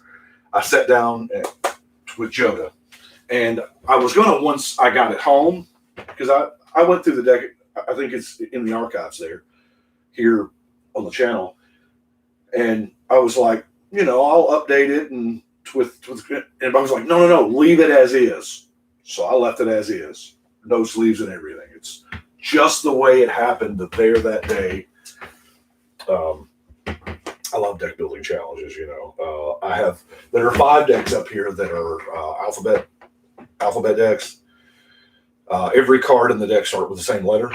I sat down with Joda. And I was going to, once I got it home, because I went through the deck. I think it's in the archives here on the channel. And I was like, I'll update it. And I was like, no, leave it as is. So I left it as is. No sleeves and everything. It's just the way it happened there that day. I love deck building challenges, there are 5 decks up here that are alphabet decks. Every card in the deck starts with the same letter.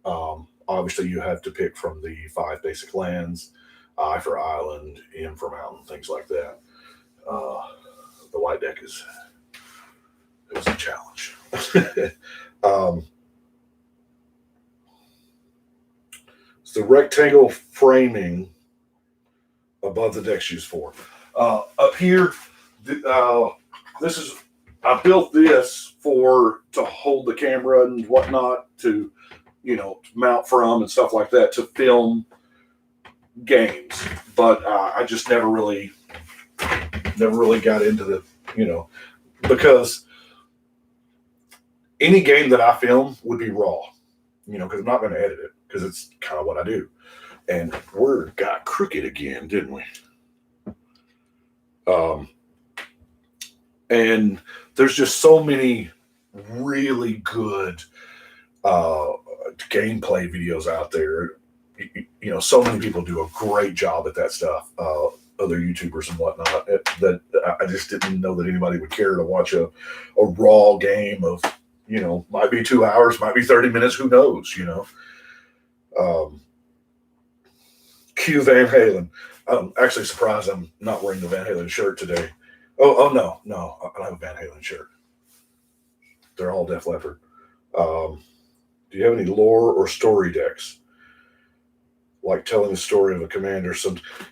Obviously, you have to pick from the 5 basic lands, I for island, M for mountain, things like that. The white deck is a challenge. It's the rectangle framing above the deck's used for. Up here, this is I built this to hold the camera and whatnot, to mount from and stuff like that, to film games. But I just never really got into the because any game that I film would be raw, because I'm not going to edit it, because it's kind of what I do. And we got crooked again, didn't we? And there's just so many really good gameplay videos out there. So many people do a great job at that stuff. Other YouTubers and whatnot, that I just didn't know that anybody would care to watch a raw game of, might be 2 hours, might be 30 minutes, who knows, Q Van Halen. I'm actually surprised I'm not wearing the Van Halen shirt today. Oh no, I don't have a Van Halen shirt. They're all Def Leppard. Do you have any lore or story decks? Like telling the story of a commander.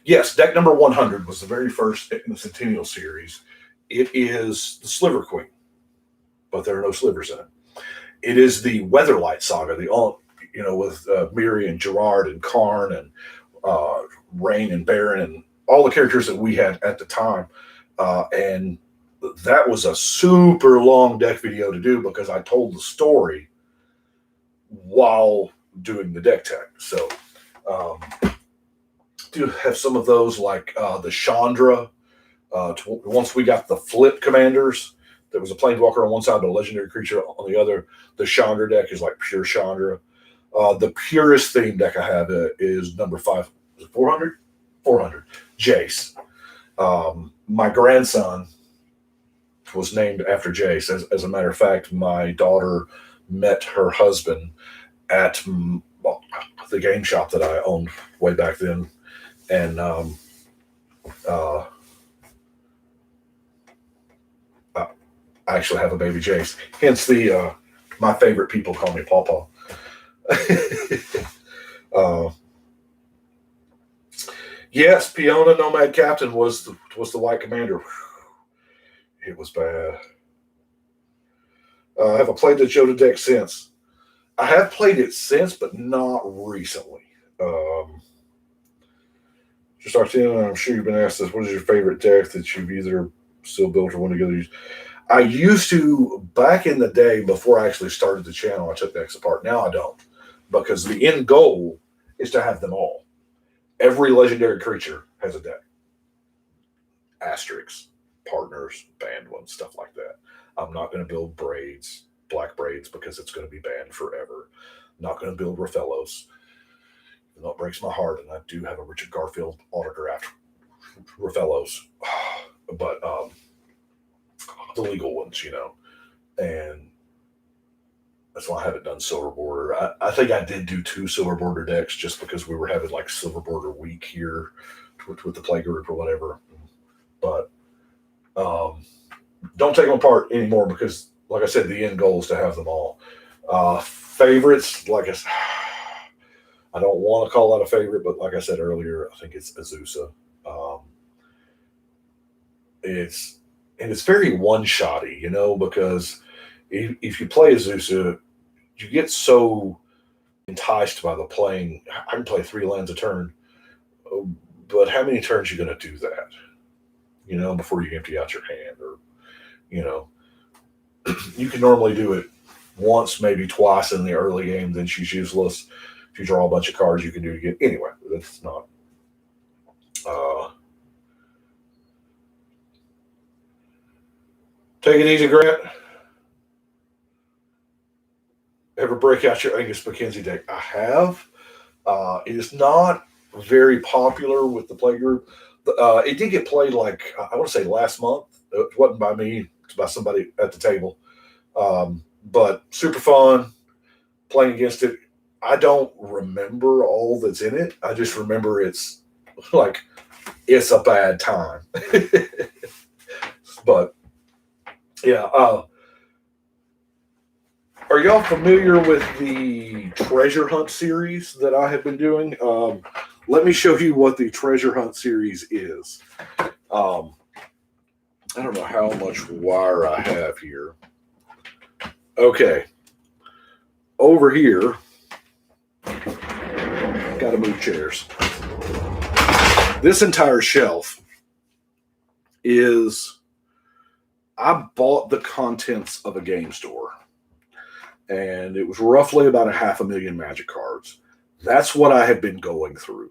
Yes, deck number 100 was the very first in the Centennial series. It is the Sliver Queen, but there are no slivers in it. It is the Weatherlight Saga, with Miri and Gerard and Karn and Rain and Baron and all the characters that we had at the time. And that was a super long deck video to do, because I told the story while doing the deck tech. So do have some of those, like the Chandra. Once we got the flip commanders, there was a planeswalker on one side, but a legendary creature on the other. The Chandra deck is like pure Chandra. The purest theme deck I have is number 5. Is it 400? 400. Jace. My grandson was named after Jace. As a matter of fact, my daughter met her husband at the game shop that I owned way back then. And I actually have a baby Jace. Hence my favorite people call me Pawpaw. Yes, Piona Nomad Captain was the white commander. It was bad. Have I played the Joda deck since? I have played it since, but not recently. Just I'm sure you've been asked this. What is your favorite deck that you've either still built or want to use? I used to, back in the day, before I actually started the channel, I took decks apart. Now I don't, because the end goal is to have them all. Every legendary creature has a deck. Asterisks, partners, banned ones, stuff like that. I'm not going to build braids, black braids, because it's going to be banned forever. I'm not going to build Rafellos. That breaks my heart, and I do have a Richard Garfield autographed Rafellos, but the legal ones, and that's why I haven't done Silver Border. I think I did do 2 Silver Border decks just because we were having like Silver Border week here with the play group or whatever. But don't take them apart anymore, because, like I said, the end goal is to have them all. Favorites, like I don't want to call that a favorite, but like I said earlier, I think it's Azusa. It's very one-shotty, because if you play Azusa, you get so enticed by the playing. I can play 3 lands a turn, but how many turns are you going to do that? Before you empty out your hand, or you can normally do it once, maybe twice in the early game. Then she's useless. If you draw a bunch of cards, you can do it again. Anyway, that's not. Take it easy, Grant. Ever break out your Angus McKenzie deck? I have. It is not very popular with the play group. It did get played, like, I want to say last month. It wasn't by me. It's by somebody at the table. But super fun playing against it. I don't remember all that's in it. I just remember it's a bad time. But yeah. Are y'all familiar with the Treasure Hunt series that I have been doing? Let me show you what the Treasure Hunt series is. I don't know how much wire I have here. Okay. Over here, got to move chairs. This entire shelf is, I bought the contents of a game store, and it was roughly about 500,000 Magic cards. That's what I have been going through,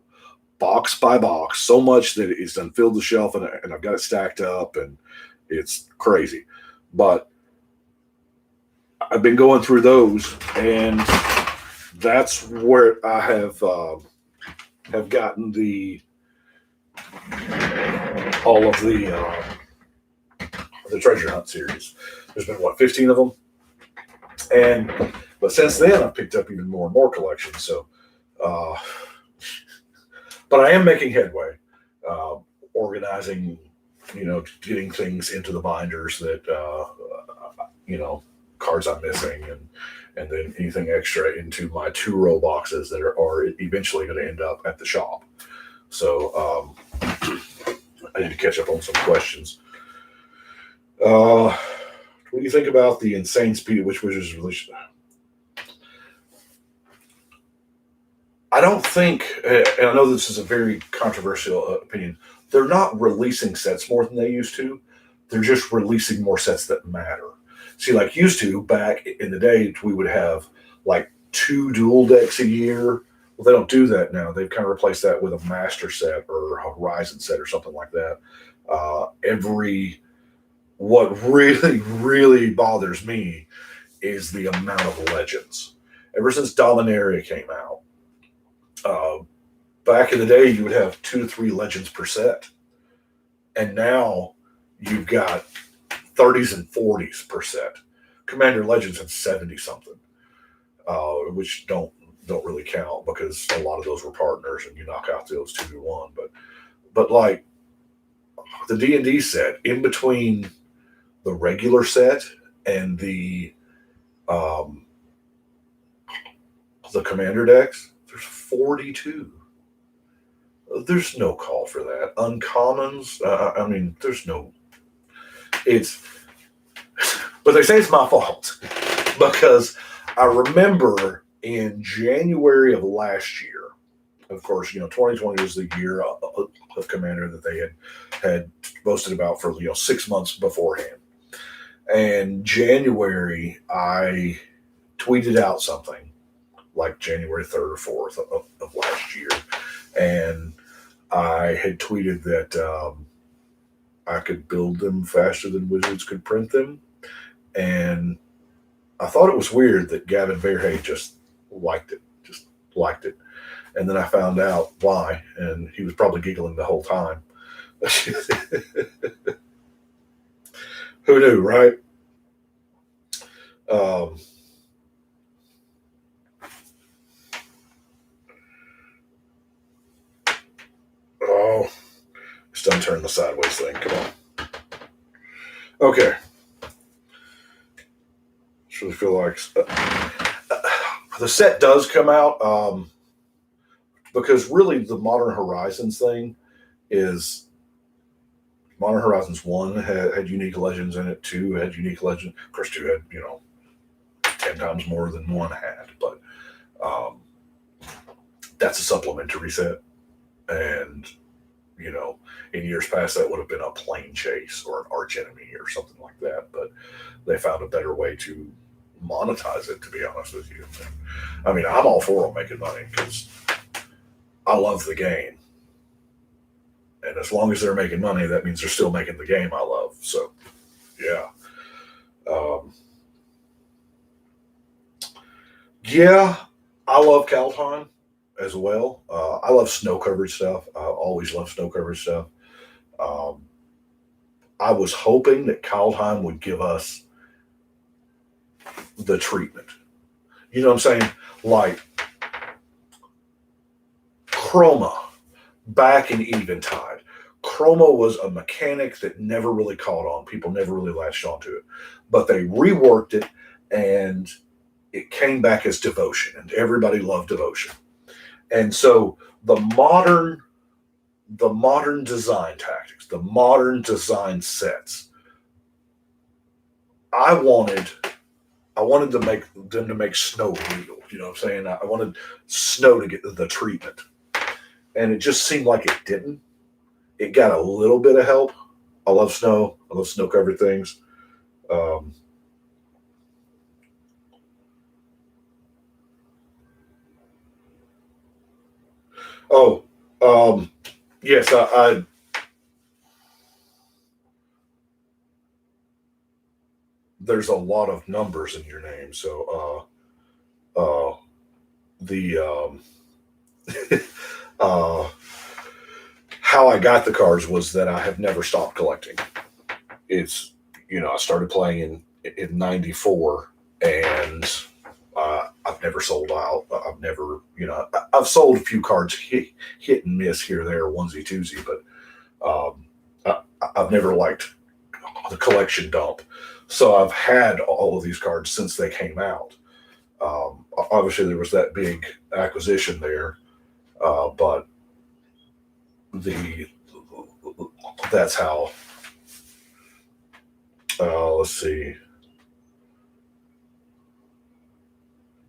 box by box, so much that it's done filled the shelf, and I've got it stacked up, and it's crazy. But I've been going through those, and that's where I have gotten all of the treasure hunt series. There's been 15 of them, but since then I've picked up even more and more collections. So, but I am making headway, organizing, getting things into the binders that cards I'm missing, and then anything extra into my 2-row boxes that are eventually going to end up at the shop. So I need to catch up on some questions. What do you think about the insane speed at which Wizards released? I don't think, and I know this is a very controversial opinion, they're not releasing sets more than they used to. They're just releasing more sets that matter. See, like used to, back in the day, we would have like 2 dual decks a year. Well, they don't do that now. They've kind of replaced that with a master set or a Horizon set or something like that. What really, really bothers me is the amount of legends. Ever since Dominaria came out, back in the day, you would have 2 to 3 legends per set. And now you've got 30s and 40s per set. Commander Legends had 70 something, which don't really count because a lot of those were partners, and you knock out those 2 to 1. But like the D&D set, in between the regular set and the commander decks, there's 42. There's no call for that. Uncommons, there's no. But they say it's my fault because I remember in January of last year, of course, 2020 was the year of Commander that they had boasted about for 6 months beforehand. And January, I tweeted out something like January 3rd or 4th of last year, and I had tweeted that I could build them faster than Wizards could print them. And I thought it was weird that Gavin Verhey just liked it. And then I found out why, and he was probably giggling the whole time. Who knew, right? Just unturn the sideways thing. Come on. Okay. Just really feel like the set does come out because really the Modern Horizons thing is Modern Horizons 1 had unique legends in it. 2 had unique legends. Of course, 2 had 10 times more than 1 had, but that's a supplementary set. And in years past, that would have been a plane chase or an arch enemy or something like that. But they found a better way to monetize it, to be honest with you. I'm all for them making money because I love the game. And as long as they're making money, that means they're still making the game I love. So, yeah. I love Kaldheim as well. I love snow-covered stuff. I always love snow-covered stuff. I was hoping that Kaldheim would give us the treatment. You know what I'm saying? Like Chroma back in Eventide. Chroma was a mechanic that never really caught on. People never really latched onto it. But they reworked it, and it came back as Devotion, and everybody loved Devotion. And so the modern design tactics, the modern design sets I wanted to make them to make snow real. You know what I'm saying? I wanted snow to get the treatment, and it just seemed like it didn't. It got a little bit of help. I love snow. I love snow covered things. Um, oh, yes, there's a lot of numbers in your name, so the uh, how I got the cards was that I have never stopped collecting. It's I started playing in '94, and I've never sold out. I've never I've sold a few cards hit and miss here or there, onesie twosie, but I've never liked the collection dump. So I've had all of these cards since they came out. Obviously, there was that big acquisition there, but the that's how. Let's see.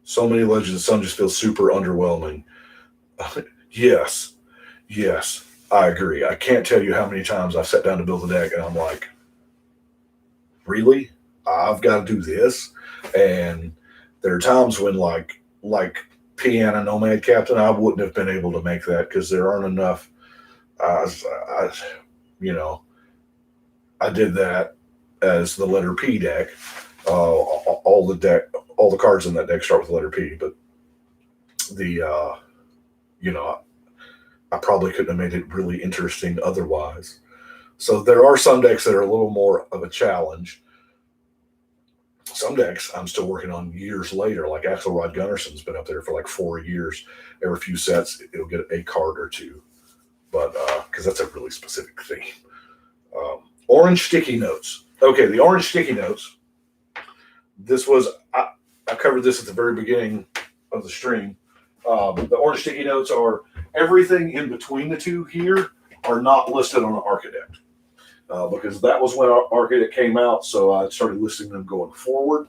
So many Legends. Some just feel super underwhelming. Yes, yes, I agree. I can't tell you how many times I've sat down to build a deck, and I'm like, really? I've got to do this? And there are times when, like Piana Nomad Captain, I wouldn't have been able to make that because there aren't enough. I, I did that as the letter P deck. All the cards in that deck start with the letter P, but the I probably couldn't have made it really interesting otherwise. So there are some decks that are a little more of a challenge. Some decks I'm still working on years later, like Axelrod Gunnarson's been up there for like 4 years. Every few sets, it'll get a card or two, but because that's a really specific theme. Orange sticky notes. Okay, the orange sticky notes. This was I covered this at the very beginning of the stream. The orange sticky notes are everything in between the two here are not listed on Architect. Because that was when Architect came out, so I started listing them going forward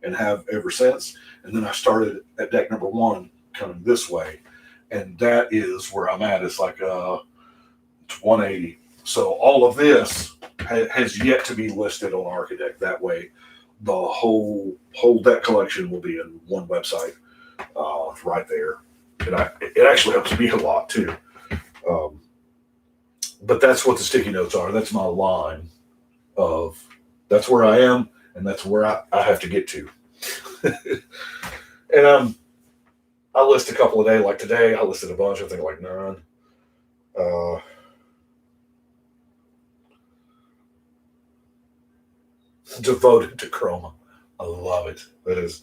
and have ever since. And then I started at deck number 1 coming this way, and that is where I'm at. It's like 180. So all of this has yet to be listed on Architect. That way, the whole deck collection will be in one website right there. And it actually helps me a lot too. But that's what the sticky notes are. That's my line of that's where I am, and that's where I have to get to. And I list a couple a day. Like today, I listed a bunch. I think like 9. Devoted to Chroma. I love it. That is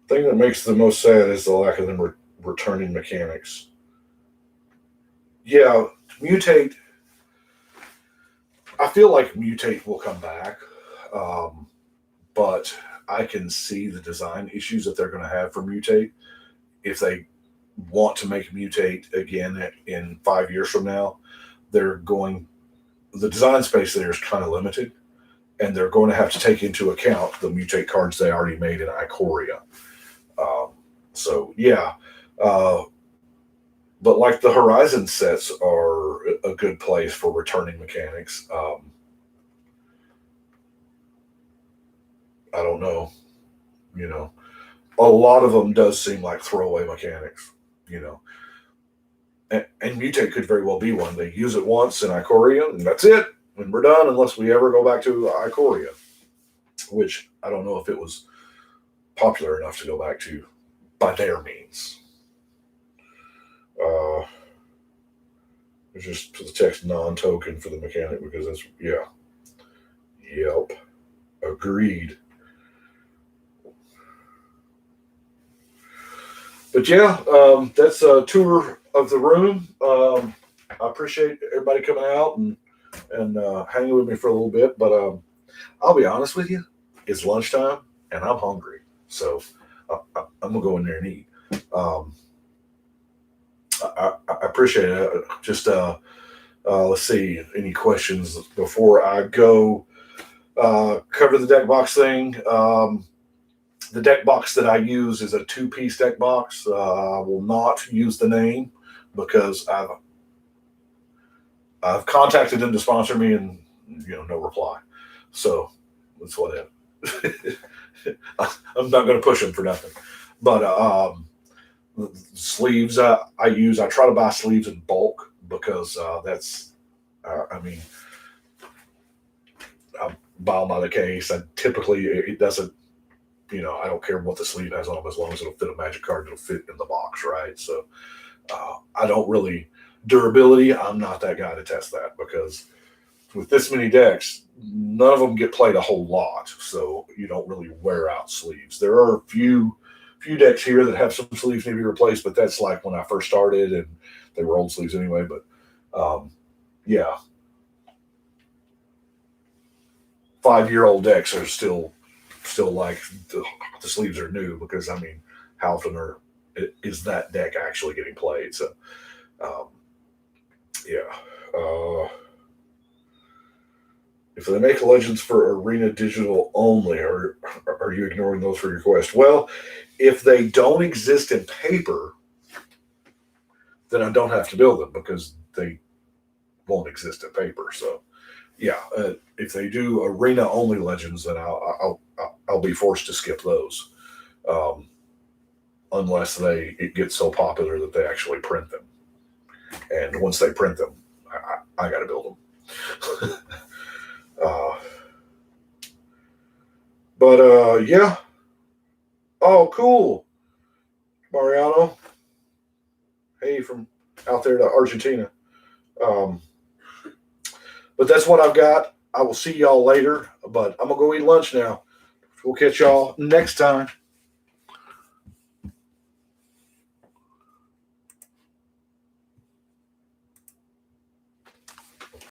thing that makes the most sad is the lack of them returning mechanics. Yeah, Mutate. I feel like Mutate will come back, but I can see the design issues that they're going to have for Mutate if they want to make Mutate again in 5 years from now. The design space there is kind of limited, and they're going to have to take into account the Mutate cards they already made in Ikoria. So yeah, but like the Horizon sets are a good place for returning mechanics. I don't know, a lot of them does seem like throwaway mechanics, and Mutate could very well be one. They use it once in Ikoria, and that's it, and we're done unless we ever go back to Ikoria, which I don't know if it was popular enough to go back to by their means. Just put the text non-token for the mechanic because that's Yep. Agreed. But yeah, that's a tour of the room. I appreciate everybody coming out and hanging with me for a little bit. But I'll be honest with you, it's lunchtime and I'm hungry, so I'm gonna go in there and eat. I appreciate it. Just Let's see. Any questions before I go cover the deck box thing? The deck box that I use is a 2-piece deck box. I will not use the name because I've contacted them to sponsor me, and no reply. So that's what it. I'm not going to push them for nothing. But sleeves I use. I try to buy sleeves in bulk because that's. I mean, I buy them by the case. Typically, it doesn't. I don't care what the sleeve has on them as long as it'll fit a Magic card. It'll fit in the box, right? So I don't really durability. I'm not that guy to test that because with this many decks, none of them get played a whole lot. So you don't really wear out sleeves. There are a few decks here that have some sleeves need to be replaced, but that's like when I first started and they were old sleeves anyway. But yeah, 5-year-old decks are still like the sleeves are new because I mean, how often is that deck actually getting played? So yeah. If they make legends for Arena Digital only, or are you ignoring those for your quest? Well, if they don't exist in paper, then I don't have to build them because they won't exist in paper. So, yeah, if they do Arena only legends, then I'll be forced to skip those, unless it gets so popular that they actually print them. And once they print them, I got to build them. But yeah. Oh, cool. Mariano. Hey, from out there to Argentina. But that's what I've got. I will see y'all later, but I'm going to go eat lunch now. We'll catch y'all next time.